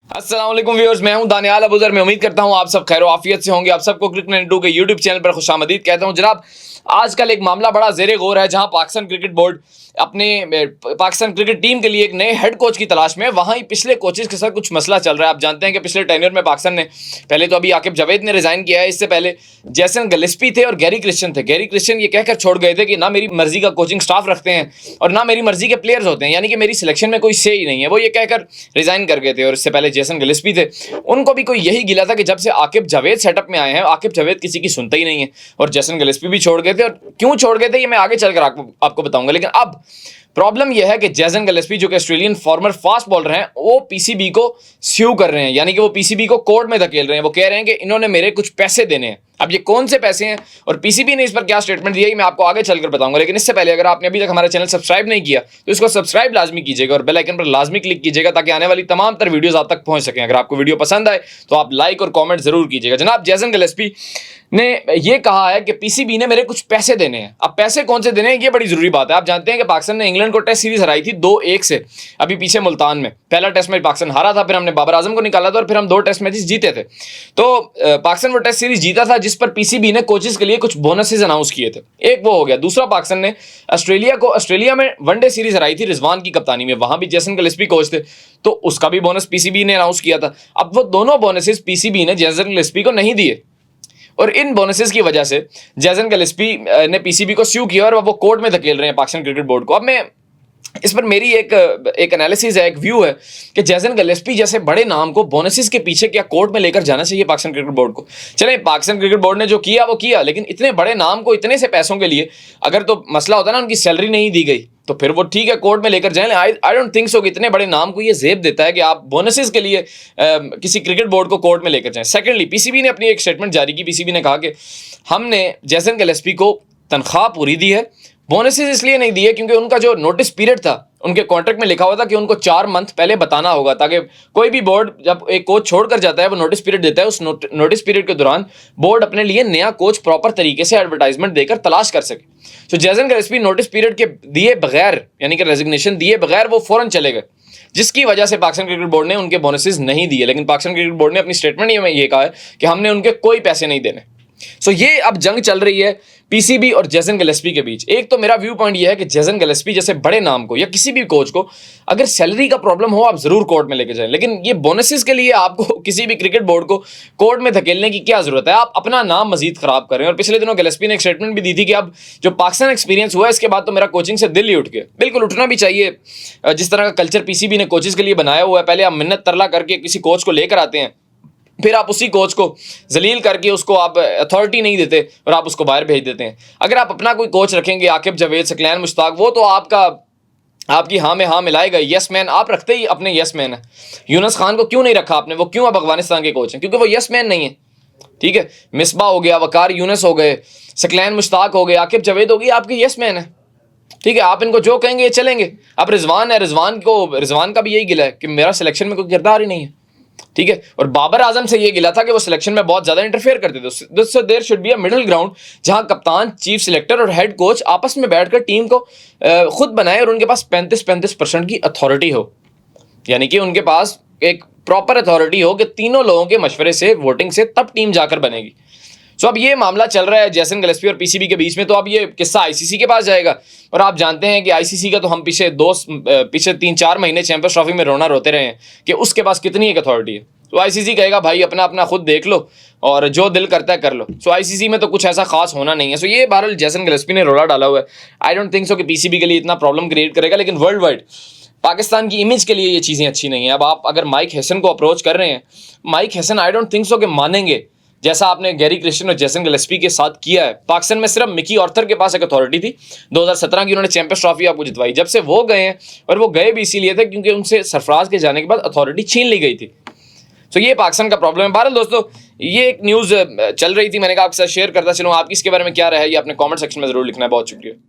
अस्सलाम वालेकुम व्यूअर्स, मैं हूं दानियाल अबूजर। मैं उम्मीद करता हूं आप सब खैर आफियत से होंगे। आप सबको क्रिकेट 92 के यूट्यूब चैनल पर खुशामदीद कहता हूं। जनाब, आजकल एक मामला बड़ा ज़ेरे गौर है, जहां पाकिस्तान क्रिकेट बोर्ड अपने पाकिस्तान क्रिकेट टीम के लिए एक नए हेड कोच की तलाश में है। वहां ही पिछले कोचेस के साथ कुछ मसला चल रहा है। आप जानते हैं कि पिछले टेन्योर में पाकिस्तान ने पहले तो अभी आकिब जावेद ने रिजाइन किया है, इससे पहले जैसन गिलेस्पी थे और गैरी क्रिश्चियन थे। गैरी क्रिश्चियन ये कहकर छोड़ गए थे कि ना मेरी मर्जी का कोचिंग स्टाफ रखते हैं और ना मेरी मर्जी के प्लेयर्स होते हैं, यानी कि मेरी सिलेक्शन में कोई से ही नहीं है। वो ये कहकर रिजाइन कर गए थे। और इससे पहले जैसन गिलेस्पी थे, उनको भी कोई यही गिला था कि जब से आकिब जावेद सेटअप में आए हैं, आकिब जावेद किसी की सुनता ही नहीं है। और जैसन गिलेस्पी भी छोड़ गए थे, और क्यों छोड़ गए थे ये मैं आगे चलकर आपको बताऊंगा। लेकिन अब प्रॉब्लम यह है कि जैसन गिलेस्पी, जो कि ऑस्ट्रेलियन फॉर्मर फास्ट बॉलर हैं, वो पीसीबी को स्यू कर रहे हैं, यानी कि वो पीसीबी को कोर्ट में धकेल रहे हैं। वो कह रहे हैं कि इन्होंने मेरे कुछ पैसे देने हैं। अब ये कौन से पैसे हैं और पीसीबी ने इस पर क्या स्टेटमेंट दिया, मैं आपको आगे चलकर बताऊंगा। लेकिन इससे पहले अगर आपने अभी तक हमारा चैनल सब्सक्राइब नहीं किया तो इसको सब्सक्राइब लाजमी कीजिएगा और बेल आइकन पर लाजमी क्लिक कीजिएगा, ताकि आने वाली तमाम तर वीडियोस आप तक पहुंच सकें। अगर आपको वीडियो पसंद आए तो आप लाइक और कॉमेंट जरूर कीजिएगा। जनाब, जैसन गिलेस्पी ने यह कहा है कि पीसीबी ने मेरे कुछ पैसे देने हैं। अब पैसे कौन से देने हैं, ये बड़ी जरूरी बात है। आप जानते हैं कि पाकिस्तान ने इंग्लैंड को टेस्ट सीरीज हराई थी 2-1 से, अभी पीछे मुल्तान में। पहला टेस्ट मैच पाकिस्तान हारा था, फिर हमने बाबर आजम को निकाला था और फिर हम 2 टेस्ट मैचेस जीते थे। तो पाकिस्तान वो टेस्ट सीरीज जीता था, जिस पर पीसीबी ने कोचेस के लिए कुछ बोनसेस अनाउंस किए थे। एक वो हो गया। दूसरा, पाकिस्तान ने ऑस्ट्रेलिया में वनडे सीरीज हराई थी रिजवान की कप्तानी में, वहां भी जैसन गिलेस्पी कोच थे, तो उसका भी बोनस पीसीबी ने अनाउंस किया था। अब वो दोनों बोनसेस पीसीबी ने जैसन गिलेस्पी को नहीं दिए, और इन बोनसेस की वजह से जैसन गिलेस्पी ने पीसीबी को स्यू किया और वो कोर्ट में धकेल रहे हैं पाकिस्तान क्रिकेट बोर्ड को। अब मैं इस पर मेरी एक एनालिसिस है, एक व्यू है कि जैसन गिलेस्पी जैसे बड़े नाम को बोनसेस के पीछे क्या कोर्ट में लेकर जाना चाहिए पाकिस्तान क्रिकेट बोर्ड को। चले, पाकिस्तान क्रिकेट बोर्ड ने जो किया वो किया, लेकिन इतने बड़े नाम को इतने से पैसों के लिए अगर तो मसला होता ना, उनकी सैलरी नहीं दी गई, तो फिर वो ठीक है कोर्ट में लेकर जाएं। आई डोंट थिंक सो कि इतने बड़े नाम को ये जेब देता है कि आप बोनसेस के लिए किसी क्रिकेट बोर्ड को कोर्ट में लेकर जाएं। सेकेंडली, पीसीबी ने अपनी एक स्टेटमेंट जारी की। पीसीबी ने कहा कि हमने जैसन गिलेस्पी को तनख्वाह पूरी दी है, बोनसेस इसलिए नहीं दिए क्योंकि उनका जो नोटिस पीरियड था, उनके कॉन्ट्रैक्ट में लिखा हुआ था कि उनको 4 मंथ पहले बताना होगा, ताकि कोई भी बोर्ड जब एक कोच छोड़कर जाता है वो नोटिस पीरियड देता है, उस नोटिस पीरियड के दौरान बोर्ड अपने लिए नया कोच प्रॉपर तरीके से एडवर्टाइजमेंट देकर तलाश कर सके। तो जैसन गिलेस्पी नोटिस पीरियड के दिए बगैर, यानी कि रेजिग्नेशन दिए बगैर वो फौरन चले गए, जिसकी वजह से पाकिस्तान क्रिकेट बोर्ड ने उनके बोनसेस नहीं दिए। लेकिन पाकिस्तान क्रिकेट बोर्ड ने अपनी स्टेटमेंट में ये कहा है कि हमने उनके कोई पैसे नहीं देने। सो ये अब जंग चल रही है पीसीबी और जैसन गिलेस्पी के बीच। एक तो मेरा व्यू पॉइंट ये है कि जैसन गिलेस्पी जैसे बड़े नाम को या किसी भी कोच को अगर सैलरी का प्रॉब्लम हो, आप जरूर कोर्ट में लेके जाएं, लेकिन ये बोनसेस के लिए आपको किसी भी क्रिकेट बोर्ड को कोर्ट में धकेलने की क्या जरूरत है। आप अपना नाम मजीद खराब करें। और पिछले दिनों गिलेस्पी ने एक स्टेटमेंट भी दी थी कि अब जो पाकिस्तान एक्सपीरियंस हुआ है, इसके बाद तो मेरा कोचिंग से दिल ही उठ गया। बिल्कुल उठना भी चाहिए। जिस तरह का कल्चर पीसीबी ने कोचेस के लिए बनाया हुआ है, पहले आप मिन्नत तरला करके किसी कोच को लेकर आते हैं, फिर आप उसी कोच को जलील करके उसको आप अथॉरिटी नहीं देते और आप उसको बाहर भेज देते हैं। अगर आप अपना कोई कोच रखेंगे, आकिब जावेद, सकलैन मुश्ताक, वो तो आपकी हाँ में हाँ मिलाएगा। यस मैन आप रखते ही अपने यस मैन है। यूनुस खान को क्यों नहीं रखा आपने? वो क्यों अब अफगानिस्तान के कोच हैं? क्योंकि वो यस मैन नहीं है। ठीक है, मिसबा हो गया, वकार यूनुस हो गए, सकलैन मुश्ताक हो गए, आकिब जावेद हो गई, आपके यस मैन है। ठीक है, आप इनको जो कहेंगे ये चलेंगे। अब रिजवान है, रिजवान का भी यही गिला है कि मेरा सिलेक्शन में कोई किरदार ही नहीं है। ठीक है, और बाबर आजम से ये गिला था कि वो सिलेक्शन में बहुत ज्यादा इंटरफेयर करते थे। So there should be a middle ground, जहां कप्तान, चीफ सिलेक्टर और हेड कोच आपस में बैठकर टीम को खुद बनाए और उनके पास 35% की अथॉरिटी हो, यानी कि उनके पास एक प्रॉपर अथॉरिटी हो कि तीनों लोगों के मशवरे से, वोटिंग से तब टीम जाकर बनेगी। सो अब ये मामला चल रहा है जैसन गिलेस्पी और पीसीबी के बीच में। तो अब ये किस्सा आईसीसी के पास जाएगा, और आप जानते हैं कि आईसीसी का तो हम पीछे 3-4 महीने चैंपियंस ट्रॉफी में रोते रहे हैं कि उसके पास कितनी एक अथॉरिटी है। तो आईसीसी कहेगा भाई अपना खुद देख लो और जो दिल करता है कर लो। सो आईसीसी में तो कुछ ऐसा खास होना नहीं है। सो ये बहरहाल जैसन गिलेस्पी ने रोला डाला हुआ है। आई डोंट थिंक सो कि पीसीबी के लिए इतना प्रॉब्लम क्रिएट करेगा, लेकिन वर्ल्ड वाइड पाकिस्तान की इमेज के लिए ये चीज़ें अच्छी नहीं है। अब आप अगर माइक हैसन को अप्रोच कर रहे हैं, mic Hesson I don't think so कि मानेंगे, जैसा आपने गैरी क्रिश्चियन और जैसन गिलेस्पी के साथ किया है। पाकिस्तान में सिर्फ मिकी ऑर्थर के पास एक अथॉरिटी थी, 2017 की उन्होंने चैंपियंस ट्रॉफी आपको जितवाई। जब से वो गए हैं, और वो गए भी इसीलिए थे क्योंकि उनसे सरफराज के जाने के बाद अथॉरिटी छीन ली गई थी। तो ये पाकिस्तान का प्रॉब्लम है। बहरहाल दोस्तों, ये एक न्यूज़ चल रही थी, मैंने कहा आपके साथ शेयर करता चलूँ। आपकी इसके बारे में क्या राय है, ये अपने कॉमेंट सेक्शन में जरूर लिखना है। बहुत शुक्रिया।